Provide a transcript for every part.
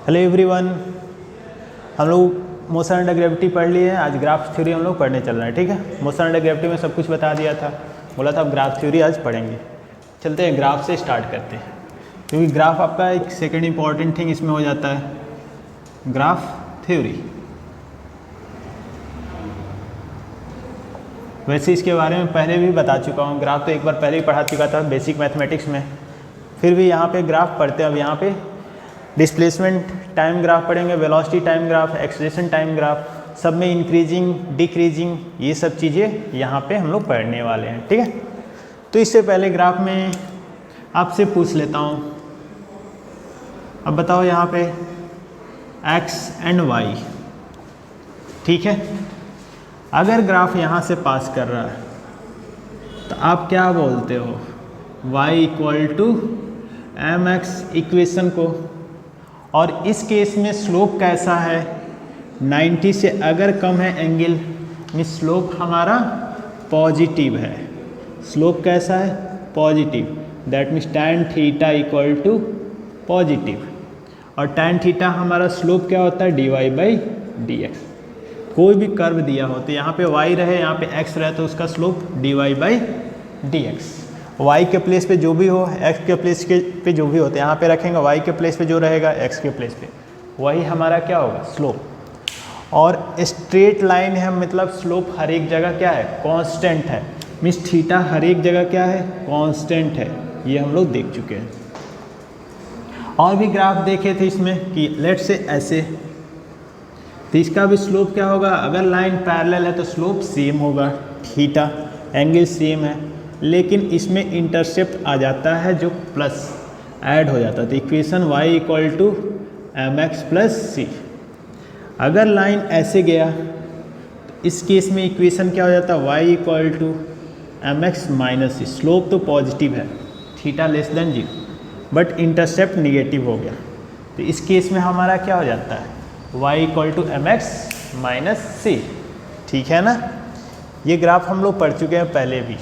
Hello everyone, हम लोग motion under gravity पढ़ लिए हैं। आज ग्राफ थ्योरी हम लोग पढ़ने चल रहे हैं। ठीक है, मोशन अंडर ग्रेविटी में सब कुछ बता दिया था, बोला था अब ग्राफ थ्योरी आज पढ़ेंगे। चलते हैं ग्राफ से स्टार्ट करते हैं, क्योंकि ग्राफ आपका एक सेकेंड इंपॉर्टेंट थिंग इसमें हो जाता है, ग्राफ थ्योरी। वैसे इसके बारे में पहले भी बता चुका हूँ, ग्राफ तो एक बार पहले ही पढ़ा चुका था बेसिक मैथमेटिक्स में। फिर भी यहाँ पे ग्राफ पढ़ते हैं। अब यहाँ पे डिस्प्लेसमेंट टाइम ग्राफ पढ़ेंगे, velocity time graph, acceleration time graph, सब में इंक्रीजिंग डिक्रीजिंग ये सब चीज़ें यहाँ पे हम लोग पढ़ने वाले हैं। ठीक है, तो इससे पहले ग्राफ में आपसे पूछ लेता हूँ, अब बताओ यहाँ पे x एंड y, ठीक है, अगर ग्राफ यहाँ से पास कर रहा है तो आप क्या बोलते हो, y equal to M x equation को। और इस केस में स्लोप कैसा है, 90 से अगर कम है एंगल में स्लोप हमारा पॉजिटिव है। स्लोप कैसा है, positive, that means tan theta equal to positive. और tan थीटा हमारा स्लोप क्या होता है, dy/dx। कोई भी कर्व दिया हो तो यहाँ पे y रहे, यहाँ पे x रहे, तो उसका स्लोप dy/dx। y के प्लेस पे जो भी हो, x के प्लेस पे जो भी होते यहाँ पे रखेंगे, y के प्लेस पे जो रहेगा x के प्लेस पे वही हमारा क्या होगा, स्लोप। और स्ट्रेट लाइन है, मतलब स्लोप हर एक जगह क्या है, कांस्टेंट है। मीन्स थीटा हर एक जगह क्या है, कांस्टेंट है। ये हम लोग देख चुके हैं। और भी ग्राफ देखे थे इसमें कि लेट से ऐसे, तो इसका भी स्लोप क्या होगा, अगर लाइन पैरेलल है तो स्लोप सेम होगा, थीटा एंगल सेम है, लेकिन इसमें इंटरसेप्ट आ जाता है जो प्लस ऐड हो जाता है, तो equation y equal to M X plus C. अगर लाइन ऐसे गया तो इस केस में इक्वेशन क्या हो जाता है, y equal to M x minus c. Slope तो पॉजिटिव है, theta less than 0, but intercept negative हो गया, तो इस केस में हमारा क्या हो जाता है, y equal to M x minus C. ठीक है ना, ये ग्राफ हम लोग पढ़ चुके हैं पहले भी,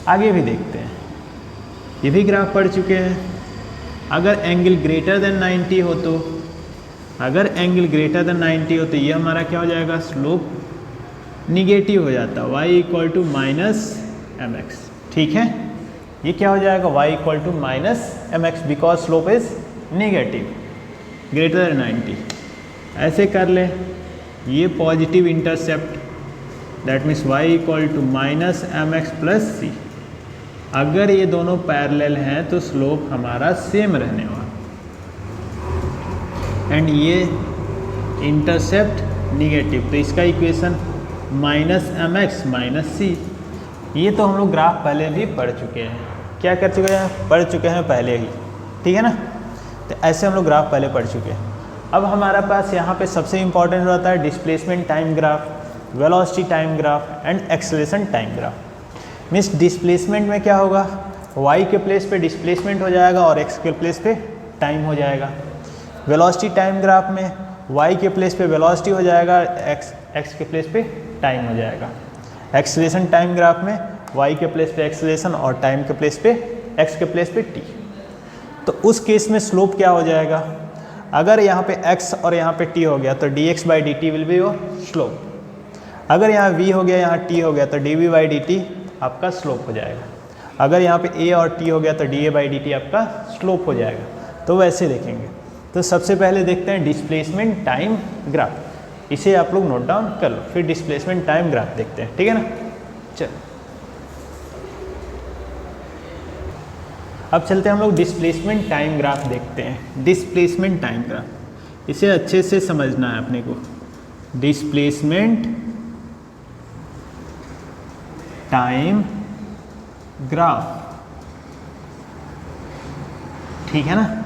आगे भी देखते हैं। ये भी ग्राफ पढ़ चुके हैं। अगर एंगल ग्रेटर देन 90 हो तो, अगर एंगल ग्रेटर देन 90 हो तो ये हमारा क्या हो जाएगा, स्लोप निगेटिव हो जाता है, y equal to minus M X. ठीक है, ये क्या हो जाएगा, y equal to minus M X, because slope is negative greater than 90। ऐसे कर ले, ये positive intercept, that means y equal to minus M X plus C. अगर ये दोनों पैरेलल हैं तो स्लोप हमारा सेम रहने वाला, एंड ये इंटरसेप्ट निगेटिव, तो इसका equation minus M x minus C. ये तो हम लोग ग्राफ पहले भी पढ़ चुके हैं। क्या कर चुके हैं, पढ़ चुके हैं पहले ही। ठीक है ना, तो ऐसे हम लोग ग्राफ पहले पढ़ चुके हैं। अब हमारा पास यहाँ पे सबसे इंपॉर्टेंट रहता है displacement time graph, velocity time graph and acceleration time graph. Means displacement में क्या होगा, y के प्लेस पे डिस्प्लेसमेंट हो जाएगा और x के प्लेस पे टाइम हो जाएगा। वेलोसिटी टाइम ग्राफ में y के प्लेस पे वेलोसिटी हो जाएगा, x के प्लेस पे टाइम हो जाएगा। एक्सेलरेशन टाइम ग्राफ में y के प्लेस पे एक्सेलरेशन और टाइम के प्लेस पे x के प्लेस पे t। तो उस केस में स्लोप क्या हो जाएगा, अगर यहाँ पे x और यहाँ पे t हो गया तो dx/dt will be your slope. अगर यहाँ v हो गया, यहाँ t हो गया, तो dv/dt आपका स्लोप हो जाएगा। अगर यहाँ पे a और t हो गया तो da/dt आपका स्लोप हो जाएगा। तो वैसे देखेंगे। तो सबसे पहले देखते हैं डिस्प्लेसमेंट टाइम ग्राफ, इसे आप लोग नोट डाउन कर लो, फिर डिस्प्लेसमेंट टाइम ग्राफ देखते हैं। ठीक है ना, चलो अब चलते हैं हम लोग डिस्प्लेसमेंट टाइम ग्राफ देखते हैं। डिस्प्लेसमेंट टाइम ग्राफ, इसे अच्छे से समझना है अपने को। डिस्प्लेसमेंट टाइम ग्राफ, ठीक है ना,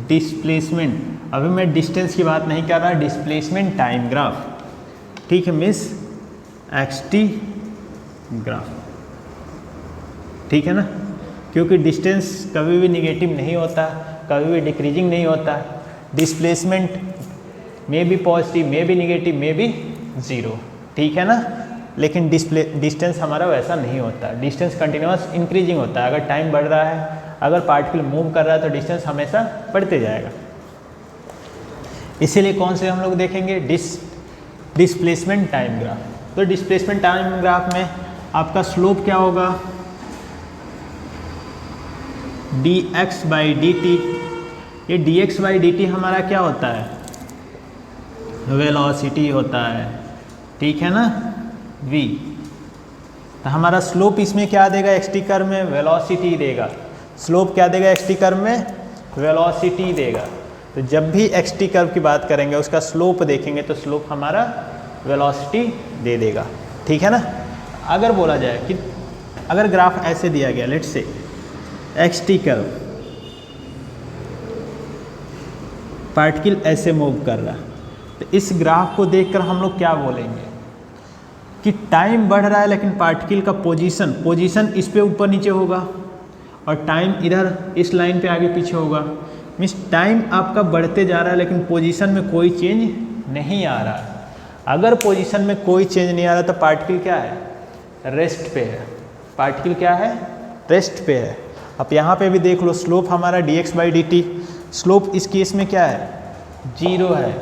डिस्प्लेसमेंट। अभी मैं डिस्टेंस की बात नहीं कर रहा, डिस्प्लेसमेंट टाइम ग्राफ। ठीक है, मिस xt ग्राफ। ठीक है ना, क्योंकि डिस्टेंस कभी भी निगेटिव नहीं होता, कभी भी डिक्रीजिंग नहीं होता। डिस्प्लेसमेंट में भी पॉजिटिव, में भी निगेटिव, में भी ज़ीरो। ठीक है ना, लेकिन डिस्टेंस हमारा वैसा नहीं होता, डिस्टेंस कंटिन्यूस इंक्रीजिंग होता है। अगर टाइम बढ़ रहा है, अगर पार्टिकल मूव कर रहा है तो डिस्टेंस हमेशा बढ़ते जाएगा। इसीलिए कौन से हम लोग देखेंगे, डिस्प्लेसमेंट टाइम ग्राफ। तो डिस्प्लेसमेंट टाइम ग्राफ में आपका स्लोप क्या होगा, dx बाई dt। ये dx बाई dt हमारा क्या होता है, वेलोसिटी होता है, ठीक है ना, v। तो हमारा स्लोप इसमें क्या देगा, xt कर्व में वेलोसिटी देगा। स्लोप क्या देगा xt कर्व में, वेलोसिटी देगा। तो जब भी xt कर्व की बात करेंगे उसका स्लोप देखेंगे तो स्लोप हमारा वेलोसिटी दे देगा, ठीक है ना। अगर बोला जाए कि अगर ग्राफ ऐसे दिया गया, let's say xt curve, particle ऐसे मूव कर रहा, तो इस ग्राफ को देखकर हम लोग क्या बोलेंगे कि टाइम बढ़ रहा है लेकिन पार्टिकल का पोजीशन इस पे ऊपर नीचे होगा और टाइम इधर इस लाइन पे आगे पीछे होगा। मीन्स टाइम आपका बढ़ते जा रहा है लेकिन पोजीशन में कोई चेंज नहीं आ रहा है। अगर पोजीशन में कोई चेंज नहीं आ रहा तो पार्टिकल क्या है, रेस्ट पे है। पार्टिकल क्या है, रेस्ट पे है। अब यहाँ पे भी देख लो, स्लोप हमारा dx बाई dt, स्लोप इस केस में क्या है, 0 है।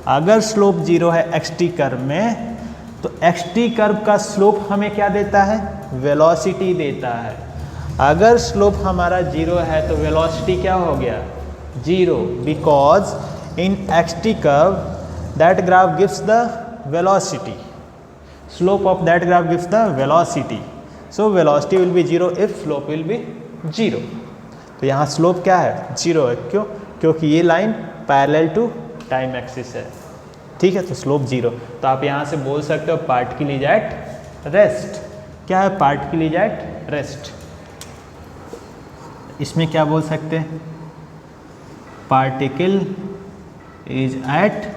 अगर स्लोप 0 है xt कर्व में तो xt कर्व का स्लोप हमें क्या देता है, वेलोसिटी देता है। अगर स्लोप हमारा 0 है तो वेलोसिटी क्या हो गया, 0, because in xt curve that graph gives the velocity, slope of that graph gives the velocity, so velocity will be 0 if slope will be 0। तो यहाँ स्लोप क्या है, 0 है। क्यों, क्योंकि ये line parallel to time axis है, ठीक है। तो स्लोप 0। तो आप यहाँ से बोल सकते हो पार्टिकल इज एट रेस्ट। क्या है, पार्टिकल इज एट रेस्ट। इसमें क्या बोल सकते हैं, पार्टिकल इज एट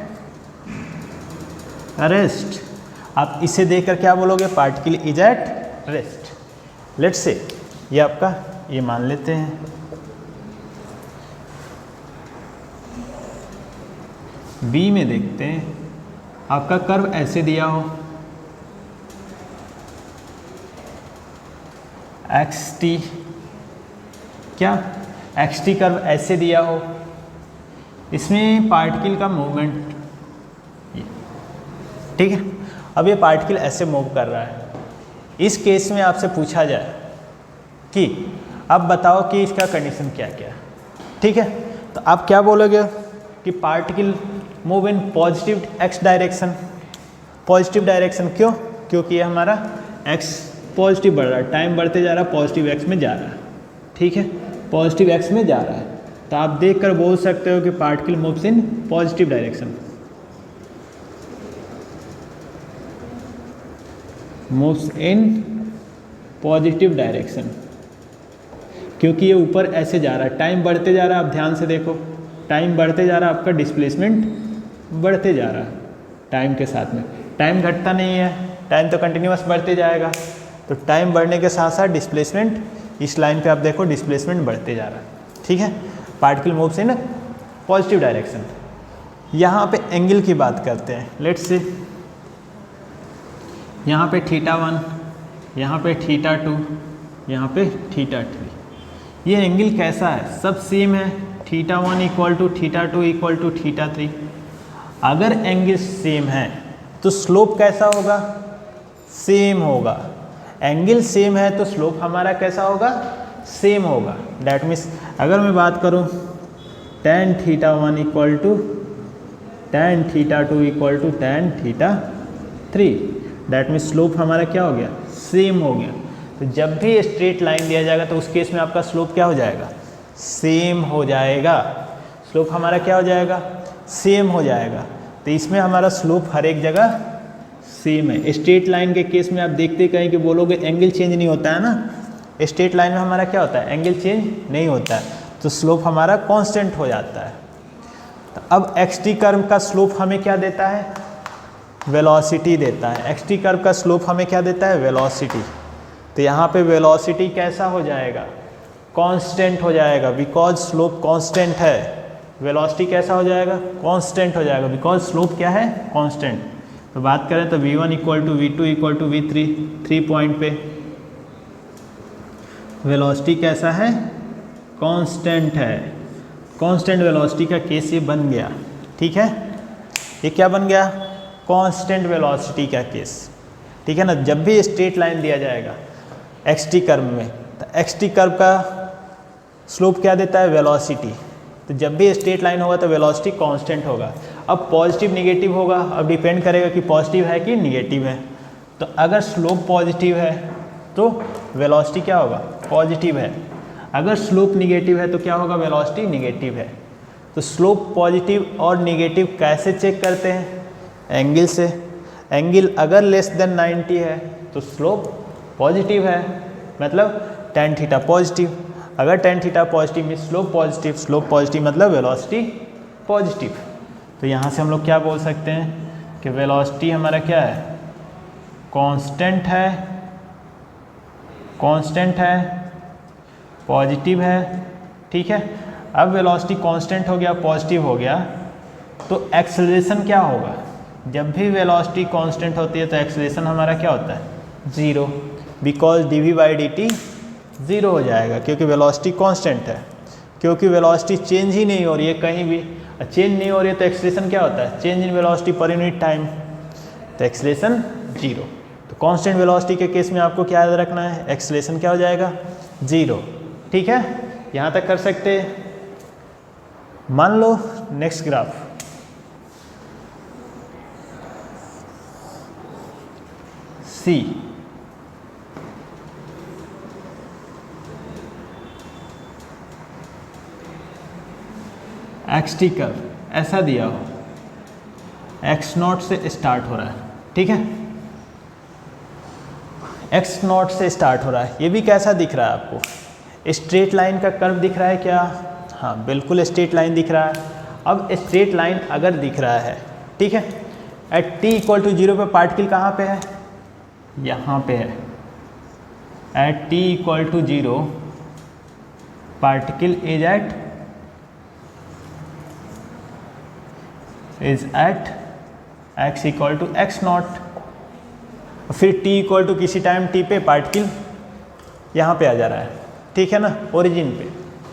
रेस्ट। आप इसे देखकर क्या बोलोगे, particle is at rest. Let's say ये आपका ये मान लेते हैं, बी में देखते हैं आपका कर्व ऐसे दिया हो, xt, क्या xt कर्व ऐसे दिया हो, इसमें पार्टिकल का मूवमेंट, ठीक है। अब ये पार्टिकल ऐसे मूव कर रहा है। इस केस में आपसे पूछा जाए कि अब बताओ कि इसका कंडीशन क्या क्या है, ठीक है। तो आप क्या बोलोगे कि particle move in positive x direction. Positive direction क्यों, क्योंकि ये हमारा x पॉजिटिव बढ़ रहा है, टाइम बढ़ते जा रहा है, पॉजिटिव x में जा रहा है, ठीक है, पॉजिटिव x में जा रहा है। तो आप देखकर बोल सकते हो कि particle moves in positive direction, moves in positive direction, क्योंकि ये ऊपर ऐसे जा रहा है, टाइम बढ़ते जा रहा है। आप ध्यान से देखो, टाइम बढ़ते जा रहा है, आपका डिस्प्लेसमेंट बढ़ते जा रहा है टाइम के साथ में। टाइम घटता नहीं है, टाइम तो कंटिन्यूअस बढ़ते जाएगा। तो टाइम बढ़ने के साथ साथ डिस्प्लेसमेंट, इस लाइन पे आप देखो डिस्प्लेसमेंट बढ़ते जा रहा है, ठीक है। Particle moves in positive direction. यहाँ पे एंगल की बात करते हैं, लेट्स से यहाँ पे θ1, यहाँ पे θ2, यहाँ पे θ3। ये एंगल कैसा है, सब सेम है, θ1 इक्वल टू θ2 इक्वल टू θ3। अगर एंगल सेम है तो स्लोप कैसा होगा, सेम होगा। एंगल सेम है तो स्लोप हमारा कैसा होगा, सेम होगा। डैट मीन्स अगर मैं बात करूँ tan θ1 equal to tan θ2 equal to tan θ3, that means slope हमारा क्या हो गया, सेम हो गया। तो जब भी स्ट्रेट लाइन दिया जाएगा तो उस केस में आपका स्लोप क्या हो जाएगा, सेम हो जाएगा। स्लोप हमारा क्या हो जाएगा, सेम हो जाएगा। तो इसमें हमारा स्लोप हर एक जगह सेम है। स्ट्रेट लाइन के केस में आप देखते कहीं कि बोलोगे एंगल चेंज नहीं होता है ना, स्ट्रेट लाइन में हमारा क्या होता है, एंगल चेंज नहीं होता है, तो स्लोप हमारा कांस्टेंट हो जाता है। तो अब xt कर्व का स्लोप हमें क्या देता है, वेलोसिटी देता है। xt कर्व का स्लोप हमें क्या देता है, वेलोसिटी। तो यहाँ पे वेलोसिटी कैसा हो जाएगा, कांस्टेंट हो जाएगा, बिकॉज स्लोप कांस्टेंट है। वेलोसिटी कैसा हो जाएगा, कांस्टेंट हो जाएगा, बिकॉज स्लोप क्या है, कांस्टेंट। तो बात करें तो v1 equal to v2 equal to v3, 3 point पे वेलोसिटी कैसा है, कांस्टेंट है। कांस्टेंट वेलोसिटी का केस ये बन गया, ठीक है। ये क्या बन गया, कांस्टेंट वेलोसिटी का केस, ठीक है ना। जब भी स्ट्रेट लाइन दिया जाएगा एक्स-टी कर्व में, तो एक्स-टी कर्व का स्लोप क्या देता है, वेलोसिटी। तो जब भी स्ट्रेट लाइन होगा तो वेलोसिटी कांस्टेंट होगा। अब पॉजिटिव निगेटिव होगा, अब डिपेंड करेगा कि पॉजिटिव है कि निगेटिव है। तो अगर स्लोप पॉजिटिव है तो वेलोसिटी क्या होगा, पॉजिटिव है। अगर स्लोप निगेटिव है तो क्या होगा, वेलोसिटी निगेटिव है। तो स्लोप पॉजिटिव और निगेटिव कैसे चेक करते हैं, एंगल से। एंगल अगर लेस देन 90 है तो स्लोप पॉजिटिव है, मतलब tan थीटा पॉजिटिव। अगर tan थीटा पॉजिटिव में स्लोप पॉजिटिव, स्लोप पॉजिटिव मतलब वेलोसिटी पॉजिटिव। तो यहाँ से हम लोग क्या बोल सकते हैं कि वेलोसिटी हमारा क्या है, कांस्टेंट है, कांस्टेंट है, पॉजिटिव है, ठीक है। अब वेलोसिटी कांस्टेंट हो गया, पॉजिटिव हो गया, तो एक्सेलरेशन क्या होगा, जब भी वेलोसिटी कांस्टेंट होती है तो एक्सेलरेशन हमारा क्या होता है, ज़ीरो, बिकॉज dv/dt ज़ीरो हो जाएगा, क्योंकि वेलोसिटी कांस्टेंट है। क्योंकि वेलोसिटी चेंज ही नहीं हो रही है कहीं भी, चेंज नहीं हो रही है तो एक्सेलरेशन क्या होता है, change in velocity per unit time, तो एक्सेलरेशन ज़ीरो। तो कांस्टेंट वेलोसिटी के केस में आपको क्या याद रखना है, एक्सेलरेशन क्या हो जाएगा, ज़ीरो, ठीक है। यहाँ तक कर सकते हैं। मान लो नेक्स्ट ग्राफ, सी, एक्स-टी कर्व ऐसा दिया हो, x0 से स्टार्ट हो रहा है, ठीक है, x0 से स्टार्ट हो रहा है। ये भी कैसा दिख रहा है आपको, स्ट्रेट लाइन का कर्व दिख रहा है क्या, हाँ बिल्कुल स्ट्रेट लाइन दिख रहा है। अब स्ट्रेट लाइन अगर दिख रहा है, ठीक है, एट t=0 पे पार्टिकल कहाँ पे है, यहाँ पे है। At t=0 particle is at x=x0। फिर t किसी टाइम t पे पार्टिकल यहाँ पे आ जा रहा है, ठीक है ना, ओरिजिन पे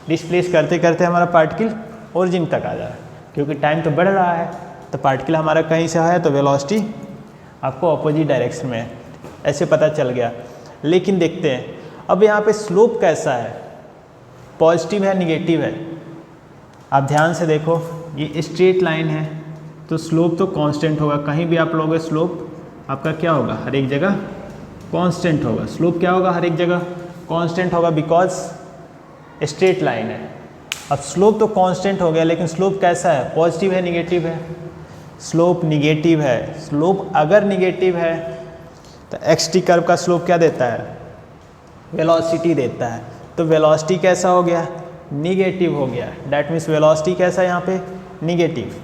डिस्प्लेस करते करते हमारा पार्टिकल ओरिजिन तक आ जा रहा है। क्योंकि टाइम तो बढ़ रहा है तो पार्टिकल हमारा कहीं से आया तो वेलोसिटी आपको अपोजिट डायरेक्शन में है, ऐसे पता चल गया। लेकिन देखते हैं अब यहाँ पे स्लोप कैसा है, पॉजिटिव है निगेटिव है। आप ध्यान से देखो, ये स्ट्रेट लाइन है तो स्लोप तो कांस्टेंट होगा, कहीं भी आप लोगे स्लोप आपका क्या होगा, हर एक जगह कांस्टेंट होगा। स्लोप क्या होगा, हर एक जगह कांस्टेंट होगा, बिकॉज स्ट्रेट लाइन है। अब स्लोप तो कांस्टेंट हो गया, लेकिन स्लोप कैसा है, पॉजिटिव है निगेटिव है, स्लोप निगेटिव है। स्लोप अगर निगेटिव है तो एक्स-टी कर्व का स्लोप क्या देता है, वेलोसिटी देता है। तो वेलोसिटी कैसा हो गया, निगेटिव हो गया। डैट मीन्स वेलोसिटी कैसा है यहाँ पे, निगेटिव।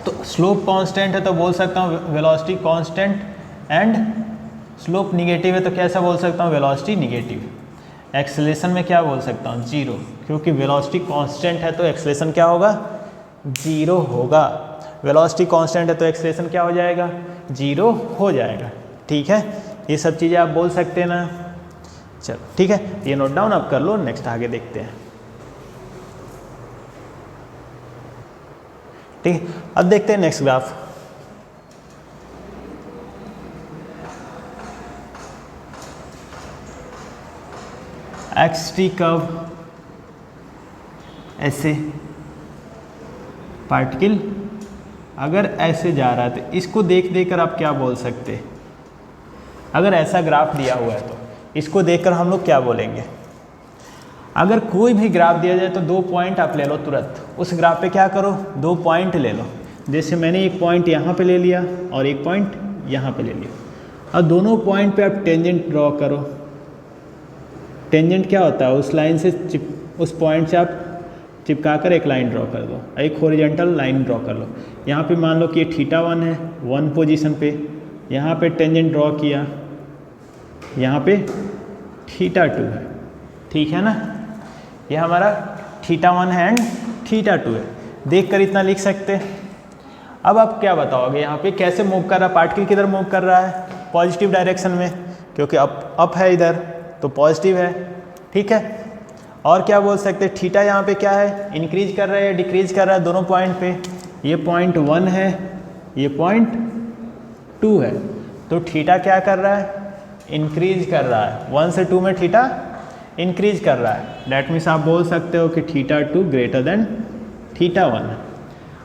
तो स्लोप कांस्टेंट है तो बोल सकता हूँ velocity constant, and slope negative है तो कैसा बोल सकता हूँ, वेलोसिटी निगेटिव। एक्सेलरेशन में क्या बोल सकता हूँ, जीरो, क्योंकि वेलोसिटी कांस्टेंट है तो एक्सेलरेशन क्या होगा, जीरो होगा। वेलोसिटी कांस्टेंट है तो एक्सेलरेशन क्या हो जाएगा, जीरो हो जाएगा, ठीक है। ये सब चीज़ें आप बोल सकते हैं ना। चलो ठीक है, ये नोट डाउन आप कर लो, नेक्स्ट आगे देखते हैं। ठीक है, अब देखते हैं नेक्स्ट ग्राफ। एक्स-टी कर्व ऐसे, पार्टिकल अगर ऐसे जा रहा है तो इसको देख देकर आप क्या बोल सकते, अगर ऐसा ग्राफ दिया हुआ है तो इसको देखकर हम लोग क्या बोलेंगे। अगर कोई भी ग्राफ दिया जाए तो 2 पॉइंट आप ले लो तुरंत, उस ग्राफ पे क्या करो, 2 पॉइंट ले लो। जैसे मैंने एक पॉइंट यहाँ पे ले लिया और एक पॉइंट यहाँ पे ले लिया। अब दोनों पॉइंट पे आप टेंजेंट ड्रॉ करो। टेंजेंट क्या होता है, उस लाइन से उस पॉइंट से आप चिपका कर एक लाइन ड्रॉ कर दो, एक हॉरिजॉन्टल लाइन ड्रॉ कर लो। यहाँ पे मान लो कि ये θ1 है 1 पोजीशन पे, यहाँ पे टेंजेंट ड्रॉ किया, यहाँ पे θ2 है, ठीक है ना। ये हमारा θ1 है एंड θ2 है, देख कर इतना लिख सकते। अब आप क्या बताओगे यहाँ पे कैसे मूव कर रहा है, पार्टिकल किधर मूव कर रहा है, पॉजिटिव डायरेक्शन में, क्योंकि अप है इधर तो पॉजिटिव है, ठीक है। और क्या बोल सकते हैं, थीटा यहाँ पे क्या है, इंक्रीज कर रहा है या डिक्रीज कर रहा है, दोनों पॉइंट पे ये 0.1 है, ये 0.2 है, तो थीटा क्या कर रहा है, इंक्रीज कर रहा है। 1 से 2 में थीटा इंक्रीज कर रहा है। डैट मीन्स आप बोल सकते हो कि θ2 ग्रेटर देन θ1।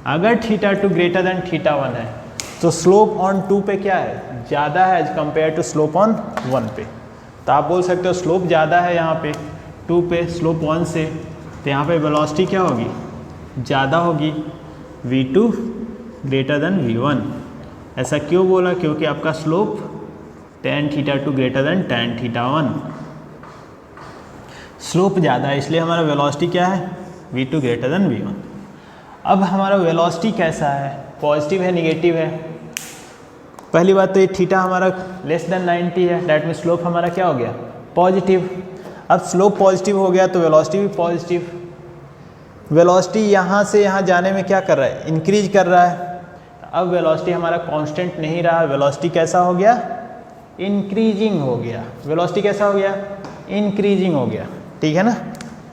अगर θ2 ग्रेटर देन θ1 है तो स्लोप ऑन 2 पे क्या है, ज़्यादा है as compared to slope on 1 पे। तो आप बोल सकते हो स्लोप ज़्यादा है यहाँ पे 2 पे स्लोप 1 से, तो यहाँ पे वेलोसिटी क्या होगी, ज़्यादा होगी, v2 ग्रेटर देन v1। ऐसा क्यों बोला, क्योंकि आपका slope tan θ2 greater than tan θ1, slope ज़्यादा है, इसलिए हमारा वेलोसिटी क्या है, v2 ग्रेटर देन v1। अब हमारा वेलोसिटी कैसा है, पॉजिटिव है निगेटिव है। पहली बात तो ये थीटा हमारा लेस देन 90 है, डैट मीन स्लोप हमारा क्या हो गया, पॉजिटिव। अब स्लोप पॉजिटिव हो गया तो वेलोसिटी भी पॉजिटिव। वेलोसिटी यहाँ से यहाँ जाने में क्या कर रहा है, इंक्रीज कर रहा है। अब वेलोसिटी हमारा कांस्टेंट नहीं रहा, वेलोसिटी कैसा हो गया, इंक्रीजिंग हो गया। वेलोसिटी कैसा हो गया, इंक्रीजिंग हो गया, ठीक है ना।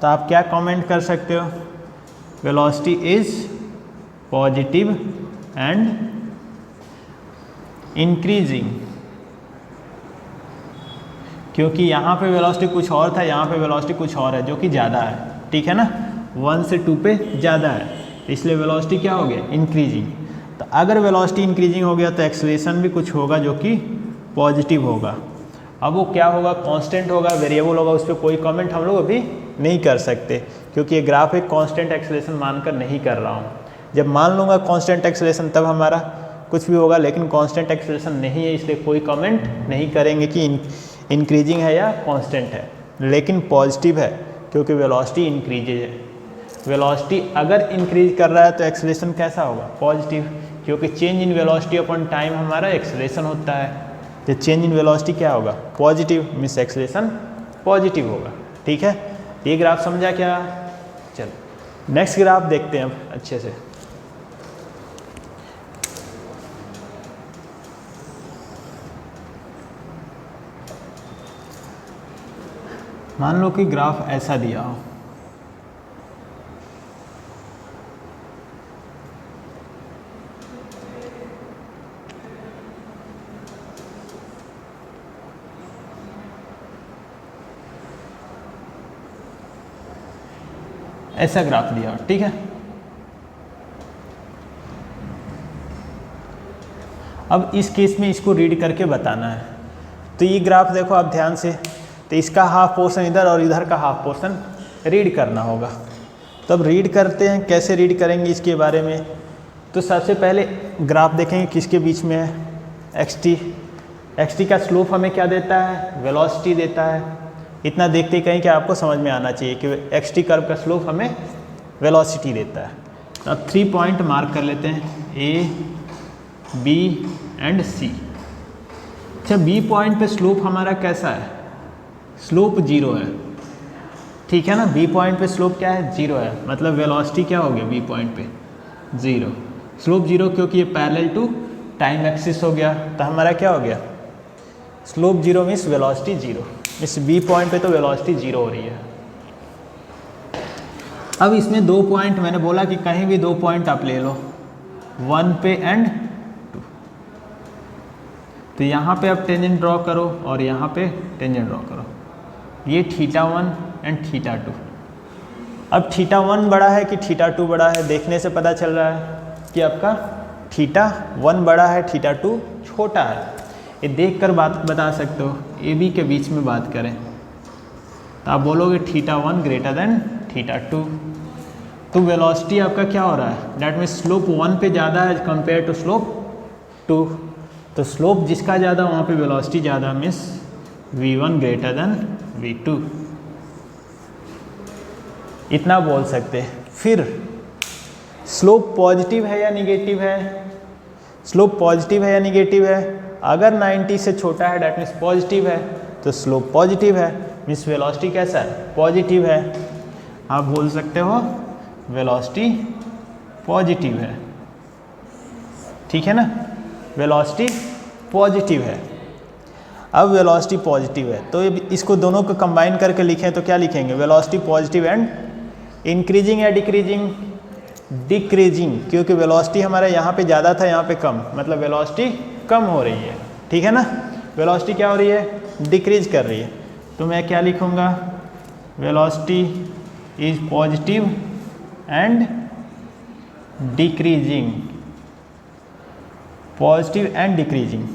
तो आप क्या कमेंट कर सकते हो, velocity is positive and increasing, क्योंकि यहाँ पे वेलोसिटी कुछ और था, यहाँ पे वेलोसिटी कुछ और है जो कि ज़्यादा है, ठीक है ना। 1 से 2 पे ज़्यादा है, इसलिए वेलोसिटी क्या हो गया, इंक्रीजिंग। तो अगर वेलोसिटी इंक्रीजिंग हो गया तो एक्सेलरेशन भी कुछ होगा जो कि पॉजिटिव होगा। अब वो क्या होगा, कांस्टेंट होगा, वेरिएबल होगा, उस पर कोई कमेंट हम लोग अभी नहीं कर सकते, क्योंकि ये ग्राफ एक कांस्टेंट एक्सेलरेशन मानकर नहीं कर रहा हूँ। जब मान लूँगा कांस्टेंट एक्सेलरेशन तब हमारा कुछ भी होगा, लेकिन कांस्टेंट एक्सेलरेशन नहीं है, इसलिए कोई कमेंट नहीं करेंगे कि इंक्रीजिंग है या कांस्टेंट है। लेकिन पॉजिटिव है क्योंकि वेलोसिटी इंक्रीजेज है। वेलोसिटी अगर इंक्रीज कर रहा है तो एक्सेलरेशन कैसा होगा, पॉजिटिव, क्योंकि change in velocity upon time हमारा एक्सेलरेशन होता है। तो चेंज इन वेलोसिटी क्या होगा, पॉजिटिव, मीन्स एक्सेलरेशन पॉजिटिव होगा, ठीक है। ये ग्राफ समझा क्या, चलो नेक्स्ट ग्राफ देखते हैं अब अच्छे से। मान लो कि ग्राफ ऐसा दिया हो, ऐसा ग्राफ दिया हो, ठीक है। अब इस केस में इसको रीड करके बताना है। तो ये ग्राफ देखो आप ध्यान से, तो इसका हाफ पोर्शन इधर और इधर का हाफ पोर्शन रीड करना होगा। तो अब रीड करते हैं, कैसे रीड करेंगे इसके बारे में। तो सबसे पहले ग्राफ देखेंगे किसके बीच में है, एक्स टी का स्लोप हमें क्या देता है, वेलोसिटी देता है। इतना देखते ही कहीं कि आपको समझ में आना चाहिए कि एक्स टी कर्व का स्लोप हमें वेलोसिटी देता है। तो अब 3 पॉइंट मार्क कर लेते हैं, ए, बी एंड सी। अच्छा, बी पॉइंट पे स्लोप हमारा कैसा है, स्लोप 0 है, ठीक है ना। बी पॉइंट पे स्लोप क्या है, 0 है, मतलब वेलोसिटी क्या हो गया बी पॉइंट पे, 0। स्लोप 0 क्योंकि ये पैरेलल टू टाइम एक्सिस हो गया, तो हमारा क्या हो गया, स्लोप 0 मीन्स वेलोसिटी 0। इस बी पॉइंट पे तो वेलोसिटी 0 हो रही है। अब इसमें 2 पॉइंट, मैंने बोला कि कहीं भी 2 पॉइंट आप ले लो, 1 पे एंड 2। तो यहाँ पे आप टेंजेंट ड्रॉ करो और यहाँ पे टेंजेंट ड्रॉ करो, ये θ1 एंड θ2। अब θ1 बड़ा है कि θ2 बड़ा है, देखने से पता चल रहा है कि आपका θ1 बड़ा है, θ2 छोटा है। ये देखकर बात बता सकते हो। ए बी के बीच में बात करें तो आप बोलोगे θ1 ग्रेटर देन θ2। तो वेलोसिटी आपका क्या हो रहा है, डैट मीन्स स्लोप 1 पे ज़्यादा है कंपेयर टू स्लोप 2। तो स्लोप जिसका ज़्यादा वहाँ पे वेलोसिटी ज़्यादा, means v1 greater than v2, इतना बोल सकते हैं। फिर स्लोप पॉजिटिव है या निगेटिव है, स्लोप पॉजिटिव है या निगेटिव है। अगर 90 से छोटा है डैट मीन्स पॉजिटिव है, तो स्लोप पॉजिटिव है, मीन्स वेलोसिटी कैसा है, पॉजिटिव है। आप बोल सकते हो वेलोसिटी पॉजिटिव है, ठीक है ना, वेलोसिटी पॉजिटिव है। अब वेलोसिटी पॉजिटिव है तो इसको दोनों को कंबाइन करके लिखें तो क्या लिखेंगे, वेलोसिटी पॉजिटिव एंड इंक्रीजिंग या डिक्रीजिंग, डिक्रीजिंग, क्योंकि वेलोसिटी हमारा यहाँ पे ज़्यादा था, यहाँ पे कम, मतलब वेलोसिटी कम हो रही है, ठीक है ना। वेलोसिटी क्या हो रही है, डिक्रीज कर रही है। तो मैं क्या लिखूँगा, velocity is positive and decreasing, positive and decreasing.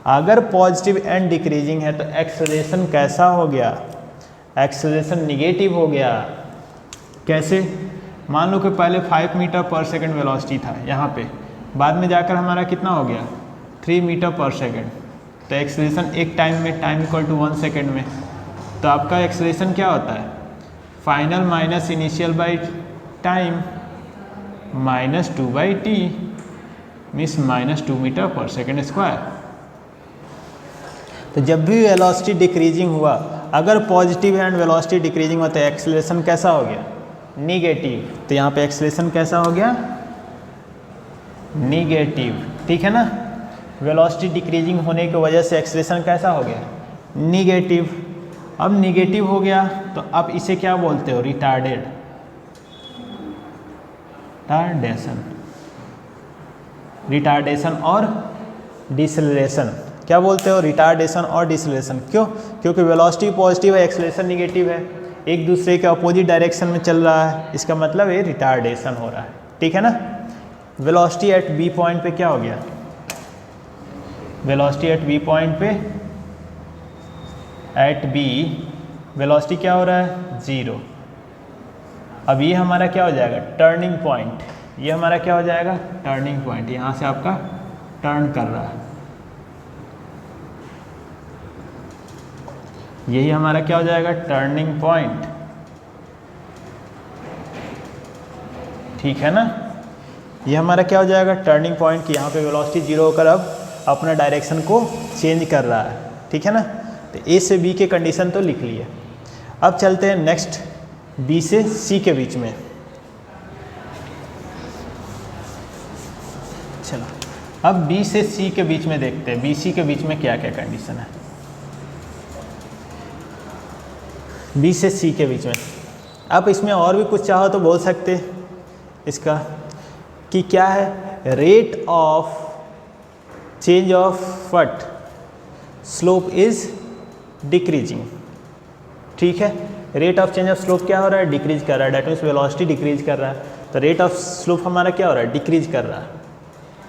अगर पॉजिटिव एंड डिक्रीजिंग है तो एक्सेलरेशन कैसा हो गया, एक्सेलरेशन निगेटिव हो गया। कैसे, मान लो कि पहले 5 मीटर पर सेकंड वेलोसिटी था यहाँ पे, बाद में जाकर हमारा कितना हो गया 3 मीटर पर सेकंड। तो एक्सेलरेशन एक टाइम में, टाइम इक्वल टू 1 सेकंड में, तो आपका एक्सेलरेशन क्या होता है, final minus initial by time minus 2/t means -2 metre per second square. तो जब भी वेलोसिटी डिक्रीजिंग हुआ, अगर पॉजिटिव एंड वेलोसिटी डिक्रीजिंग हुआ तो एक्सेलरेशन कैसा हो गया, निगेटिव। तो यहाँ पे एक्सेलरेशन कैसा हो गया, निगेटिव, ठीक है ना। वेलोसिटी डिक्रीजिंग होने की वजह से एक्सेलरेशन कैसा हो गया, निगेटिव। अब निगेटिव हो गया तो अब इसे क्या बोलते हो, रिटार्डेशन, रिटार्डेशन और डिसेलरेशन। क्या बोलते हो, रिटार्डेशन और डिसेलरेशन। क्यों, क्योंकि वेलोसिटी पॉजिटिव है, एक्सेलरेशन निगेटिव है, एक दूसरे के अपोजिट डायरेक्शन में चल रहा है, इसका मतलब ये रिटार्डेशन हो रहा है, ठीक है ना। वेलोसिटी एट बी पॉइंट पे क्या हो गया, वेलोसिटी एट बी पॉइंट पे, एट बी वेलोसिटी क्या हो रहा है, 0। अब ये हमारा क्या हो जाएगा, टर्निंग पॉइंट। ये हमारा क्या हो जाएगा, टर्निंग पॉइंट, यहाँ से आपका टर्न कर रहा है, यही हमारा क्या हो जाएगा, टर्निंग पॉइंट, ठीक है ना। ये हमारा क्या हो जाएगा, टर्निंग पॉइंट, कि यहाँ पे वेलोसिटी 0 होकर अब अपना डायरेक्शन को चेंज कर रहा है, ठीक है ना। तो ए से बी के कंडीशन तो लिख लिए। अब चलते हैं नेक्स्ट, बी से सी के बीच में। चलो अब बी से सी के बीच में देखते हैं, बी सी के बीच में क्या क्या कंडीशन है। बी से सी के बीच में आप इसमें और भी कुछ चाहो तो बोल सकते इसका, कि क्या है, rate of change of what, slope is decreasing, ठीक है। Rate of change of slope क्या हो रहा है, डिक्रीज कर रहा है, डेट मीन्स वेलोसिटी डिक्रीज कर रहा है, तो रेट ऑफ स्लोप हमारा क्या हो रहा है, डिक्रीज कर रहा है,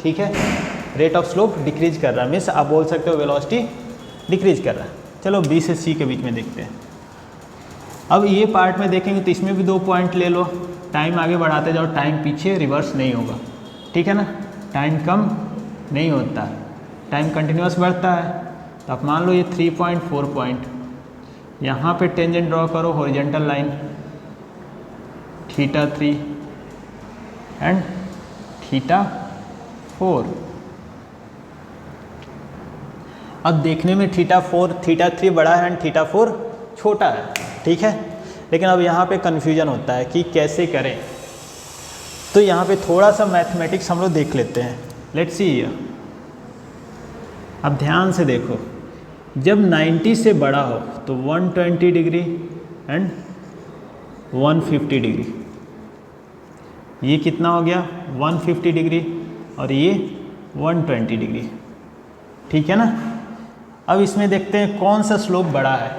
ठीक है। रेट ऑफ स्लोप डिक्रीज कर रहा है मीन्स आप बोल सकते हो वेलोसिटी डिक्रीज कर रहा है। चलो बी से सी के बीच में देखते हैं। अब ये पार्ट में देखेंगे तो इसमें भी 2 पॉइंट ले लो, टाइम आगे बढ़ाते जाओ, टाइम पीछे रिवर्स नहीं होगा, ठीक है ना। टाइम कम नहीं होता, टाइम कंटिन्यूस बढ़ता है। तो आप मान लो ये 3.4 पॉइंट, यहाँ पे टेंजेंट ड्रॉ करो, हॉरिजॉन्टल लाइन θ3 एंड θ4। अब देखने में θ3 बड़ा है एंड θ4 छोटा है, ठीक है। लेकिन अब यहाँ पे कन्फ्यूजन होता है कि कैसे करें, तो यहाँ पे थोड़ा सा मैथमेटिक्स हम लोग देख लेते हैं। लेट्स सी, अब ध्यान से देखो, जब 90 से बड़ा हो तो 120 डिग्री एंड 150 डिग्री, ये कितना हो गया 150 डिग्री और ये 120 डिग्री, ठीक है ना। अब इसमें देखते हैं कौन सा स्लोप बड़ा है,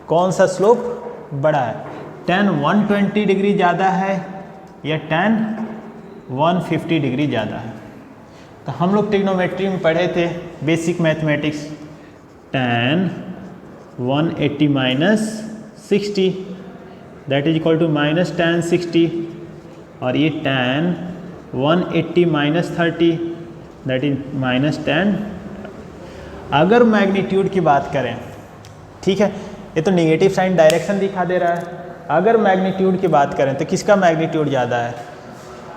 कौन सा स्लोप बड़ा है, tan 120 डिग्री ज़्यादा है या tan 150 डिग्री ज़्यादा है। तो हम लोग ट्रिग्नोमेट्री में पढ़े थे basic mathematics, tan 180 minus 60 that is equal to minus tan 60, और ये tan 180 minus 30 that is minus tan। अगर मैग्नीट्यूड की बात करें, ठीक है, ये तो नेगेटिव साइन डायरेक्शन दिखा दे रहा है। अगर मैग्नीट्यूड की बात करें तो किसका मैग्नीट्यूड ज़्यादा है,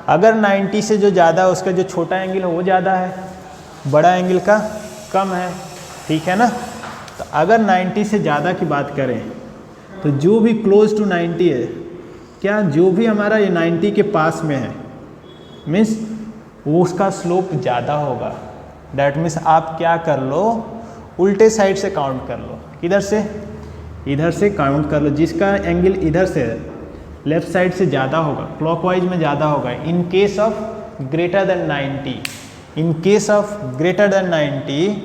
अगर 90 से जो ज़्यादा है उसका जो छोटा एंगल है वो ज़्यादा है, बड़ा एंगल का कम है, ठीक है ना। तो अगर 90 से ज़्यादा की बात करें तो जो भी क्लोज टू 90 है, क्या जो भी हमारा ये 90 के पास में है मीन्स वो उसका स्लोप ज़्यादा होगा। दैट मीन्स आप क्या कर लो, उल्टे साइड से काउंट कर लो, किधर से, इधर से काउंट कर लो, जिसका एंगल इधर से है लेफ्ट साइड से ज़्यादा होगा, क्लॉकवाइज में ज़्यादा होगा in case of greater than 90। In case of greater than 90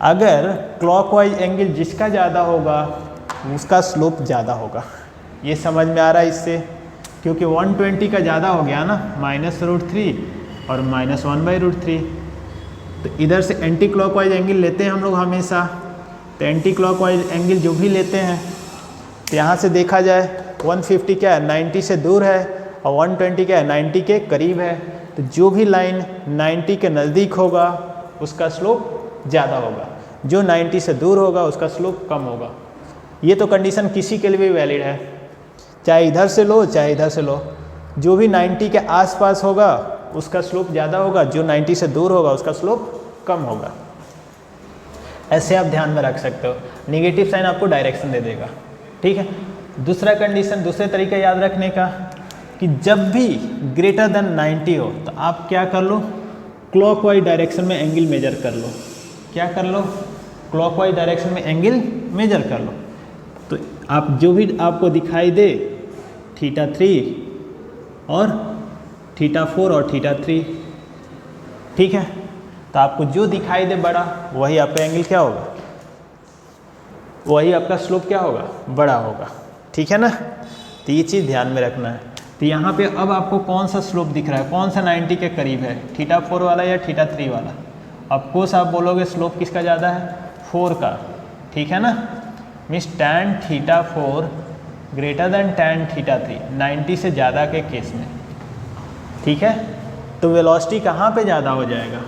अगर क्लॉकवाइज एंगल जिसका ज़्यादा होगा उसका स्लोप ज़्यादा होगा। ये समझ में आ रहा है इससे, क्योंकि 120 का ज़्यादा हो गया ना, -√3 और -1/√3। तो इधर से एंटी क्लॉकवाइज एंगल लेते हैं हम लोग हमेशा। तो एंटी क्लॉकवाइज एंगल जो भी लेते हैं, तो यहाँ से देखा जाए 150 क्या है 90 से दूर है और 120 क्या है 90 के करीब है। तो जो भी लाइन 90 के नज़दीक होगा उसका स्लोप ज़्यादा होगा, जो 90 से दूर होगा उसका स्लोप कम होगा। ये तो कंडीशन किसी के लिए भी वैलिड है, चाहे इधर से लो चाहे इधर से लो। जो भी 90 के आसपास होगा उसका स्लोप ज़्यादा होगा, जो 90 से दूर होगा उसका स्लोप कम होगा। ऐसे आप ध्यान में रख सकते हो। निगेटिव साइन आपको डायरेक्शन दे देगा, ठीक है। दूसरा कंडीशन, दूसरे तरीके याद रखने का कि जब भी ग्रेटर देन 90 हो तो आप क्या कर लो, क्लॉकवाइज डायरेक्शन में एंगल मेजर कर लो। क्या कर लो, क्लॉकवाइज डायरेक्शन में एंगल मेजर कर लो। तो आप जो भी आपको दिखाई दे θ3 और θ4 और θ3, ठीक है। तो आपको जो दिखाई दे बड़ा वही आपका एंगल क्या होगा, वही आपका स्लोप क्या होगा, बड़ा होगा, ठीक है ना। तो ये चीज़ ध्यान में रखना है। तो यहाँ पे अब आपको कौन सा स्लोप दिख रहा है, कौन सा 90 के करीब है, θ4 वाला या θ3 वाला। ऑफकोर्स आप बोलोगे स्लोप किसका ज़्यादा है, 4 का, ठीक है ना। Means tan θ4 greater than tan θ3, 90 से ज़्यादा के केस में, ठीक है। तो वेलोसिटी कहाँ पे ज़्यादा हो जाएगा,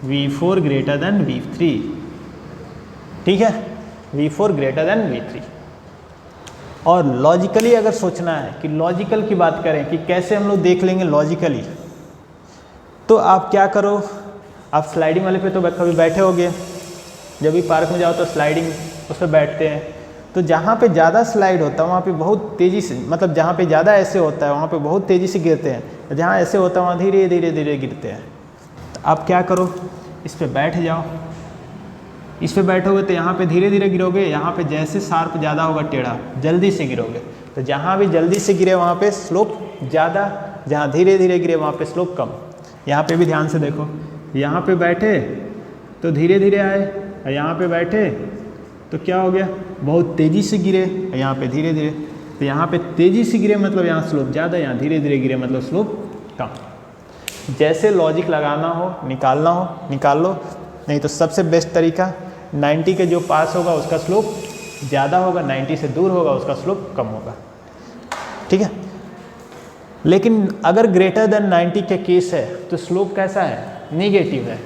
v4 ग्रेटर देन v3, ठीक है, v4 ग्रेटर देन v3। और लॉजिकली अगर सोचना है कि लॉजिकल की बात करें कि कैसे हम लोग देख लेंगे लॉजिकली, तो आप क्या करो, आप स्लाइडिंग वाले पे तो कभी बैठे होगे, जब भी पार्क में जाओ तो स्लाइडिंग उस पर बैठते हैं। तो जहाँ पे ज़्यादा स्लाइड होता है वहाँ पे बहुत तेज़ी से, मतलब जहाँ पे ज़्यादा ऐसे होता है वहाँ पे बहुत तेज़ी से गिरते हैं, जहाँ ऐसे होता है वहाँ धीरे धीरे धीरे गिरते हैं। तो आप क्या करो, इस पर बैठ जाओ। इस पे बैठोगे तो यहाँ पे धीरे धीरे गिरोगे, यहाँ पे जैसे शार्प ज़्यादा होगा टेढ़ा जल्दी से गिरोगे। तो जहाँ भी जल्दी से गिरे वहाँ पे स्लोप ज़्यादा, जहाँ धीरे धीरे गिरे वहाँ पे स्लोप कम। यहाँ पे भी ध्यान से देखो, यहाँ पे बैठे तो धीरे धीरे आए, और यहाँ पे बैठे तो क्या हो गया, बहुत तेज़ी से गिरे, और यहाँ पे धीरे धीरे। तो यहाँ पे तेज़ी से गिरे मतलब यहाँ स्लोप ज़्यादा, यहाँ धीरे धीरे गिरे मतलब स्लोप कम। जैसे लॉजिक लगाना हो, निकालना हो निकाल लो, नहीं तो सबसे बेस्ट तरीका 90 के जो पास होगा उसका स्लोप ज़्यादा होगा, 90 से दूर होगा उसका स्लोप कम होगा, ठीक है। लेकिन अगर ग्रेटर देन 90 के केस है तो स्लोप कैसा है, निगेटिव है।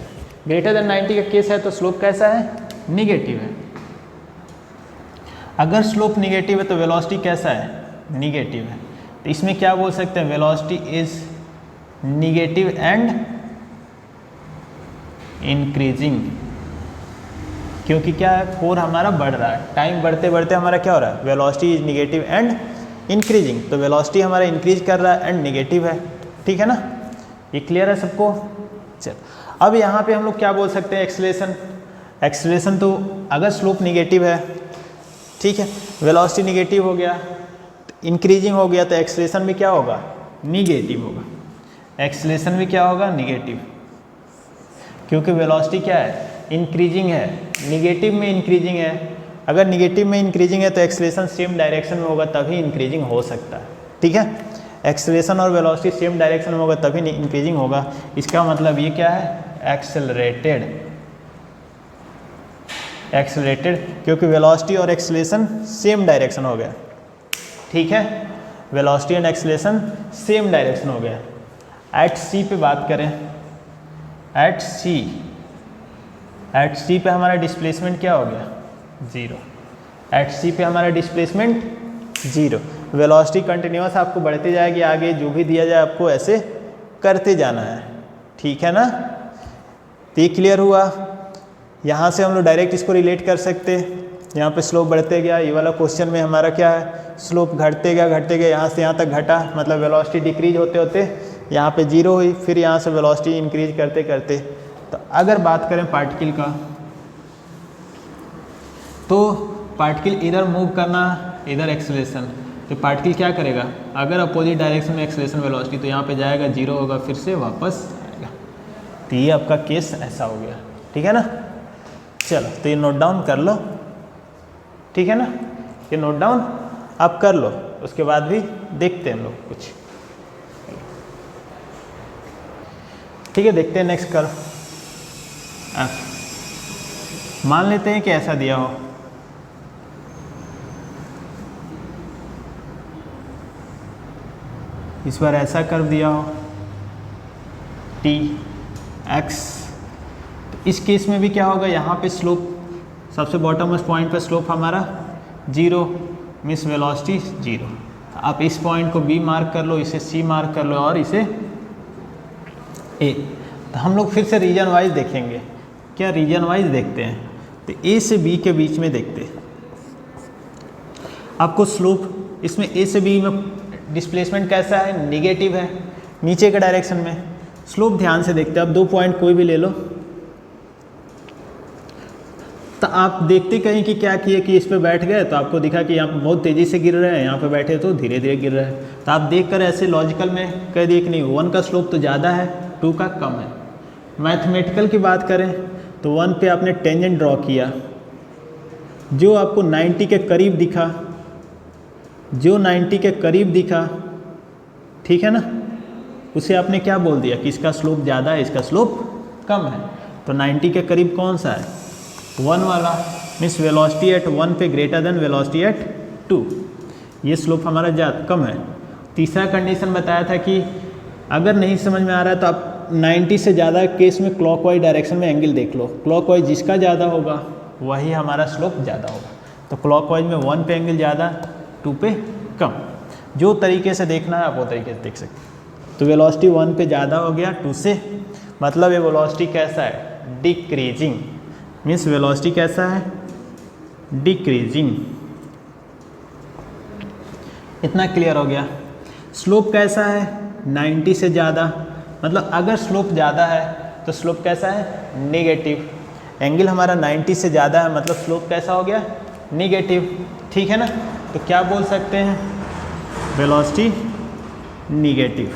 ग्रेटर देन 90 का केस है तो स्लोप कैसा है, निगेटिव है। अगर स्लोप निगेटिव है तो वेलोसिटी कैसा है, निगेटिव है। तो इसमें क्या बोल सकते हैं, velocity is negative and increasing, क्योंकि क्या है 4 हमारा बढ़ रहा है, टाइम बढ़ते बढ़ते हमारा क्या हो रहा है, velocity is negative and increasing. तो वेलोसिटी हमारा इंक्रीज कर रहा है एंड निगेटिव है, ठीक है ना। ये क्लियर है सबको। चल अब यहाँ पे हम लोग क्या बोल सकते हैं, एक्सेलरेशन। एक्सेलरेशन तो अगर स्लोप निगेटिव है, ठीक है, वेलोसिटी निगेटिव हो गया, इंक्रीजिंग हो गया, तो एक्सेलरेशन भी क्या होगा, निगेटिव होगा। एक्सेलरेशन भी क्या होगा, निगेटिव, क्योंकि वेलोसिटी क्या है, इंक्रीजिंग है, निगेटिव में इंक्रीजिंग है। अगर निगेटिव में इंक्रीजिंग है तो एक्सेलरेशन सेम डायरेक्शन में होगा तभी इंक्रीजिंग हो सकता है, ठीक है। एक्सेलरेशन और वेलोसिटी सेम डायरेक्शन में होगा तभी इंक्रीजिंग होगा। इसका मतलब ये क्या है, एक्सेलरेटेड। एक्सेलरेटेड क्योंकि वेलोसिटी और एक्सेलरेशन सेम डायरेक्शन हो गया, ठीक है। Velocity and acceleration same direction हो गया। एट सी पे बात करें, एट सी पे हमारा डिस्प्लेसमेंट क्या हो गया, 0। एट सी पे हमारा डिस्प्लेसमेंट 0। वेलोसिटी कंटिन्यूस आपको बढ़ती जाएगी, आगे जो भी दिया जाए आपको ऐसे करते जाना है, ठीक है ना। तो ये क्लियर हुआ। यहाँ से हम लोग डायरेक्ट इसको रिलेट कर सकते, यहाँ पे स्लोप बढ़ते गया, ये वाला क्वेश्चन में हमारा क्या है, स्लोप घटते गया, यहाँ से यहाँ तक घटा, मतलब वेलोसिटी डिक्रीज होते होते यहाँ पे 0 हुई, फिर यहाँ से वेलोसिटी इंक्रीज करते करते। तो अगर बात करें पार्टिकल का, तो पार्टिकल इधर मूव करना, इधर एक्सेलरेशन, तो पार्टिकल क्या करेगा, अगर अपोजिट डायरेक्शन में एक्सेलरेशन वेलोसिटी तो यहाँ पे जाएगा 0 होगा, फिर से वापस आएगा। तो ये आपका केस ऐसा हो गया, ठीक है ना। चलो तो ये नोट डाउन कर लो, ठीक है ना, ये नोट डाउन आप कर लो, उसके बाद भी देखते हैं हम लोग कुछ, ठीक है। देखते हैं नेक्स्ट कर्व। मान लेते हैं कि ऐसा दिया हो, इस बार ऐसा कर्व दिया हो टी एक्स। तो इस केस में भी क्या होगा, यहाँ पे स्लोप सबसे बॉटम मोस्ट पॉइंट पे स्लोप हमारा 0 मीन्स वेलोसिटी 0। आप इस पॉइंट को बी मार्क कर लो, इसे सी मार्क कर लो और इसे ए। तो हम लोग फिर से रीजन वाइज देखेंगे, क्या रीजन वाइज देखते हैं। तो ए से बी के बीच में देखते हैं, आपको स्लोप इसमें ए से बी में डिस्प्लेसमेंट कैसा है, निगेटिव है नीचे के डायरेक्शन में। स्लोप ध्यान से देखते हैं, अब 2 पॉइंट कोई भी ले लो, तो आप देखते कहीं कि क्या किए कि इस पे बैठ गए तो आपको दिखा कि यहाँ पे बहुत तेज़ी से गिर रहे हैं, यहाँ पे बैठे तो धीरे धीरे गिर रहे हैं। तो आप देखकर ऐसे लॉजिकल में कह दिए कि नहीं 1 का स्लोप तो ज़्यादा है, 2 का कम है। मैथमेटिकल की बात करें तो 1 पे आपने टेंजेंट ड्रॉ किया, जो आपको 90 के करीब दिखा, जो 90 के करीब दिखा, ठीक है ना, उसे आपने क्या बोल दिया कि इसका स्लोप ज़्यादा है, इसका स्लोप कम है। तो 90 के करीब कौन सा है, 1 वाला, मीन्स वेलोसिटी एट 1 पे ग्रेटर देन वेलोसिटी एट 2, ये स्लोप हमारा ज़्यादा कम है। तीसरा कंडीशन बताया था कि अगर नहीं समझ में आ रहा है तो आप 90 से ज़्यादा केस में क्लॉकवाइज डायरेक्शन में एंगल देख लो, क्लॉकवाइज जिसका ज़्यादा होगा वही हमारा स्लोप ज़्यादा होगा। तो क्लॉकवाइज में 1 पे एंगल ज़्यादा, 2 पे कम, जो तरीके से देखना है आप वो तरीके से देख सकते हैं। तो वेलोसिटी 1 पे ज़्यादा हो गया 2 से, मतलब ये वेलोसिटी कैसा है, डिक्रीजिंग, मीन्स वेलोसिटी कैसा है, डिक्रीजिंग। इतना क्लियर हो गया। स्लोप कैसा है, 90 से ज़्यादा, मतलब अगर स्लोप ज़्यादा है तो स्लोप कैसा है, नेगेटिव। एंगल हमारा 90 से ज़्यादा है, मतलब स्लोप कैसा हो गया, नेगेटिव, ठीक है ना। तो क्या बोल सकते हैं, वेलोसिटी निगेटिव,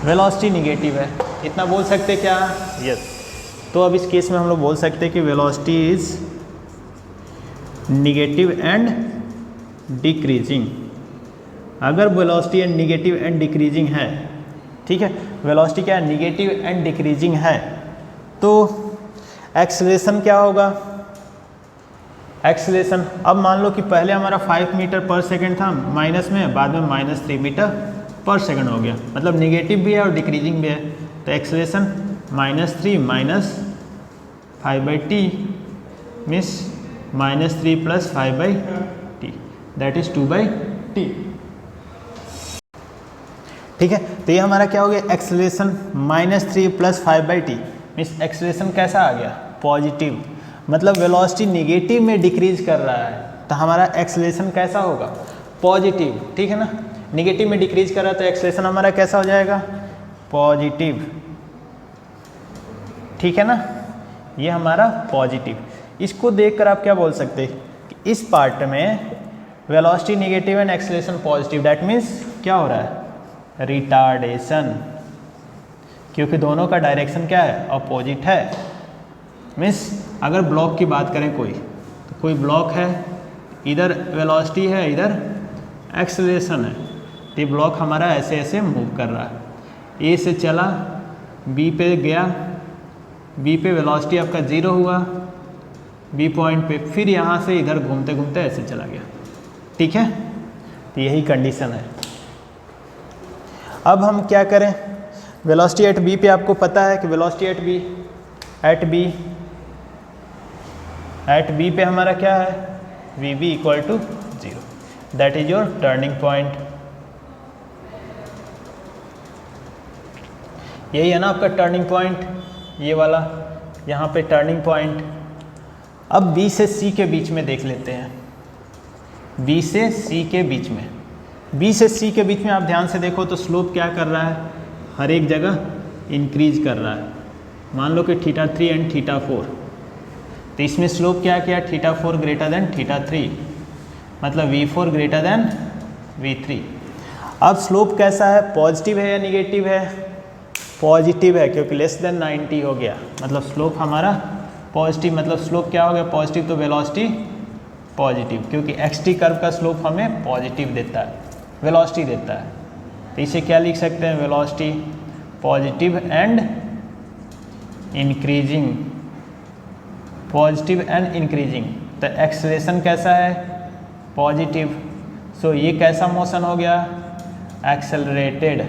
वेलोसिटी निगेटिव है, इतना बोल सकते क्या, यस। तो अब इस केस में हम लोग बोल सकते हैं कि velocity is negative and decreasing. अगर velocity and negative and decreasing है, ठीक है, वेलोसिटी क्या है, निगेटिव एंड डिक्रीजिंग है, तो एक्सेलरेशन क्या होगा, एक्सेलरेशन अब मान लो कि पहले हमारा 5 मीटर पर सेकंड था माइनस में, बाद में -3 मीटर पर सेकंड हो गया, मतलब निगेटिव भी है और डिक्रीजिंग भी है। तो acceleration -3 minus 5/t means -3 + 5/t, that is 2/t, ठीक है। तो ये हमारा क्या हो गया, एक्सेलरेशन -3 + 5/t मीन्स एक्सेलरेशन कैसा आ गया, पॉजिटिव, मतलब वेलोसिटी निगेटिव में डिक्रीज कर रहा है तो हमारा एक्सेलरेशन कैसा होगा, पॉजिटिव, ठीक है ना। निगेटिव में डिक्रीज कर रहा है तो एक्सेलरेशन हमारा कैसा हो जाएगा, पॉजिटिव, ठीक है ना, ये हमारा पॉजिटिव। इसको देखकर आप क्या बोल सकते हैं कि इस पार्ट में velocity negative and acceleration positive, that means क्या हो रहा है, रिटार्डेशन, क्योंकि दोनों का डायरेक्शन क्या है, अपोजिट है। मीन्स अगर ब्लॉक की बात करें तो कोई ब्लॉक है, इधर वेलोसिटी है, इधर एक्सेलरेशन है, तो ये ब्लॉक हमारा ऐसे ऐसे मूव कर रहा है, ए से चला बी पे गया, बी पे वेलोसिटी आपका 0 हुआ, बी पॉइंट पे, फिर यहाँ से इधर घूमते घूमते ऐसे चला गया, ठीक है। तो यही कंडीशन है। अब हम क्या करें, वेलोसिटी एट बी पे आपको पता है कि वेलोसिटी एट बी पे हमारा क्या है, v B equal to 0, that is your turning point. यही है ना आपका टर्निंग पॉइंट, ये वाला यहाँ पे टर्निंग पॉइंट। अब बी से सी के बीच में देख लेते हैं, बी से सी के बीच में, बी से सी के बीच में आप ध्यान से देखो तो स्लोप क्या कर रहा है, हर एक जगह इंक्रीज कर रहा है। मान लो कि θ3 एंड θ4, तो इसमें स्लोप क्या किया, θ4 ग्रेटर देन θ3, मतलब V4 ग्रेटर देन v3। अब स्लोप कैसा है, पॉजिटिव है या निगेटिव है? पॉजिटिव है, क्योंकि लेस देन 90 हो गया, मतलब स्लोप हमारा पॉजिटिव। मतलब स्लोप क्या हो गया, पॉजिटिव, तो वेलोसिटी पॉजिटिव, क्योंकि एक्स टी कर्व का स्लोप हमें पॉजिटिव देता है, वेलोसिटी देता है। तो इसे क्या लिख सकते हैं, velocity positive and increasing, positive and increasing. तो एक्सेलरेशन कैसा है, पॉजिटिव। सो ये कैसा मोशन हो गया, एक्सेलरेटेड,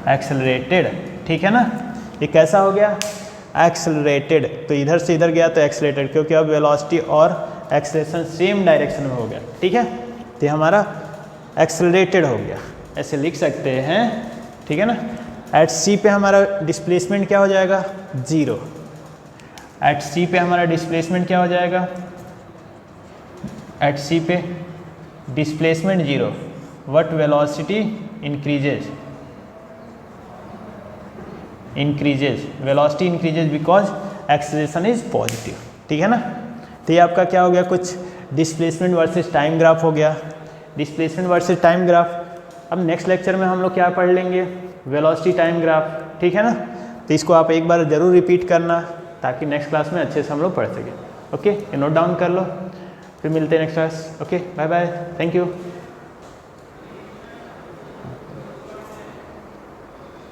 एक्सेलरेटेड, ठीक है ना। ये कैसा हो गया, एक्सेलरेटेड। तो इधर से इधर गया तो एक्सेलरेटेड, क्योंकि अब वेलोसिटी और एक्सेलरेशन सेम डायरेक्शन में हो गया, ठीक है। तो ये हमारा एक्सेलरेटेड हो गया, ऐसे लिख सकते हैं, ठीक है ना। एट सी पे हमारा डिस्प्लेसमेंट क्या हो जाएगा, 0। एट सी पे हमारा डिस्प्लेसमेंट क्या हो जाएगा, एट सी पे displacement 0, what velocity increases, increases, velocity increases because acceleration is positive, ठीक है ना। तो ये आपका क्या हो गया, कुछ डिस्प्लेसमेंट वर्सेस टाइम ग्राफ हो गया, डिस्प्लेसमेंट वर्सेस टाइम ग्राफ। अब नेक्स्ट लेक्चर में हम लोग क्या पढ़ लेंगे, वेलोसिटी टाइम ग्राफ, ठीक है ना। तो इसको आप एक बार ज़रूर रिपीट करना, ताकि नेक्स्ट क्लास में अच्छे से हम लोग पढ़ सकें। ओके, ये नोट डाउन कर लो, फिर मिलते हैं next class. Okay, bye bye, thank you.